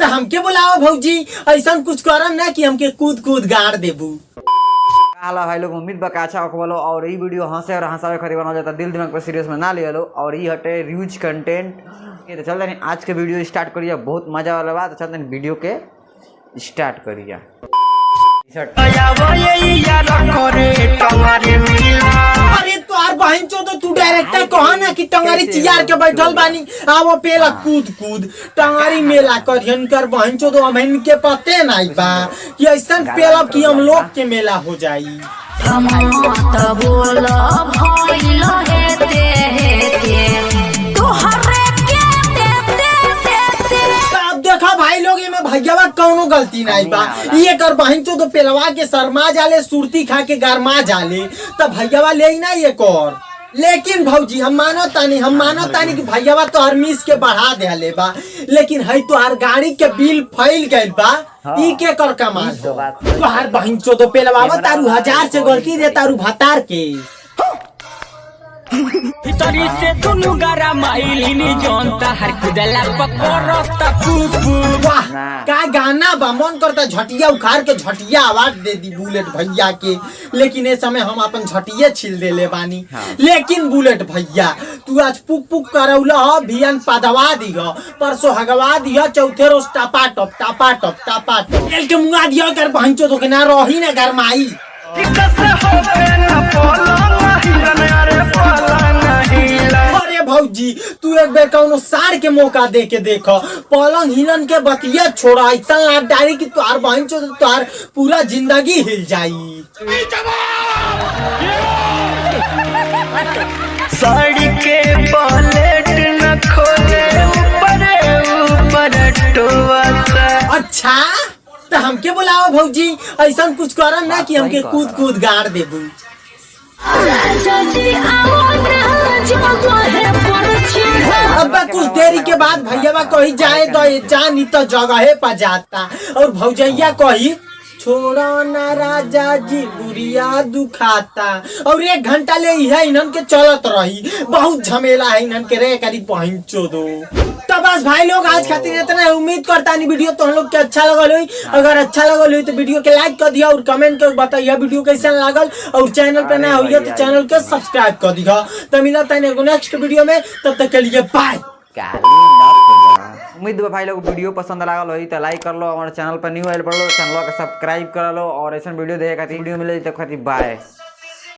तो हमके बुलाओ भौजी, ऐसा कुछ करम ना कि हमके कूद कूद गाड़ देबू। हाल भाई लोग उम्मीद बा अच्छा बोलो और ये वीडियो हंसे और हंसावे खरी बना जाता, दिल दिमाग पर सीरियस में ना ले लो और ये हटे यूज कंटेंट। तो चलते नहीं आज के वीडियो स्टार्ट करिए, बहुत मजा वाला बात। चलते नहीं वीडियो के स्टार्ट करिए। अरे तोहार बहन चो तो तू डायरेक्टर कहा ना कि टंगारी चियार के बैठल बानी आवो पेला कूद कूद टंगारी मेला करियन कर बहन चो तो हमन के पते नहीं बा कि ऐसा पेला कि हम लोग के मेला हो जाई। हम त बोल भइल हेते हेते तोहरे अब देखा भाई लोग में भैया कौनो गलती नहीं बा। ये कर बहन चो तो पेलवा के शर्मा जाले सुरती खा के गरमा जाले तो भैया ले ही ना ये कर। लेकिन भौजी हम मानो तानी कि भैया तो हर मिस के बढ़ा दे बा, लेकिन है तो हर गाड़ी के बिल फैल गइल बा। ई के कर कमाल तो हर बहन चो तो पेलवा तारू 1000 से गलती दे तारू भतार के तरी से दुनु गारा माइलिनी जनता हर कुदला पकड़ता फूफू। वाह का गाना बा, मन करता झटिया उखाड़ के झटिया आवाज दे दी बुलेट भैया के, लेकिन इस समय हम अपन झटिये छिल देले बानी। लेकिन बुलेट भैया तू आज पुक पुक करौला ह, भियन पदवा दिह, परसों हगवा दिह, चौथे रोज टपा टप एल के मुंगा दिया कर भंचो तो के ना रही ना गरमाई। अरे भौजी तू एक बेर कौनो सार के मौका दे के देखो, पलंग हिलन के बतिया छोड़ा ऐसा लाट डाली कि तुहार बहन चो तुहार पूरा जिंदगी हिल जाई। साड़ी के पलेट न खोले ऊपर टोवाता। अच्छा तो हमके बुलाओ भौजी, ऐसा कुछ करम ना कि हमके कूद कूद गाड़ देबू। अब कुछ देरी के बाद भैया कही जाए तो जानी तो जगह पर जाता और भौजैया कही छोड़ो ना राजा जी बुरिया दुखाता और 1 घंटा ले इन्हन के चलत रही। बहुत झमेला है इन्हन के रे करी पहुंचो दो। तो बस भाई लोग आज खातिर इतना उम्मीद करता नहीं वीडियो तो हम लोग के अच्छा लगल हुई। अगर अच्छा लगल हुई तो वीडियो के लाइक कर दिया और कमेंट कर बताइए वीडियो कैसा लगल और चैनल पे नया हुई तो चैनल के सब्सक्राइब कर दिया। तो मिला था नेक्स्ट वीडियो में, तब तक के लिए बाय। उम्मीद भाई लोग वीडियो पसंद लागल हो तो लाइक कर लो, हमारे चैनल पर न्यू आइल पढ़ लो, चैनल को सब्सक्राइब कर लो और ऐसा वीडियो देखे खातिर वीडियो मिले तब खातिर बाय।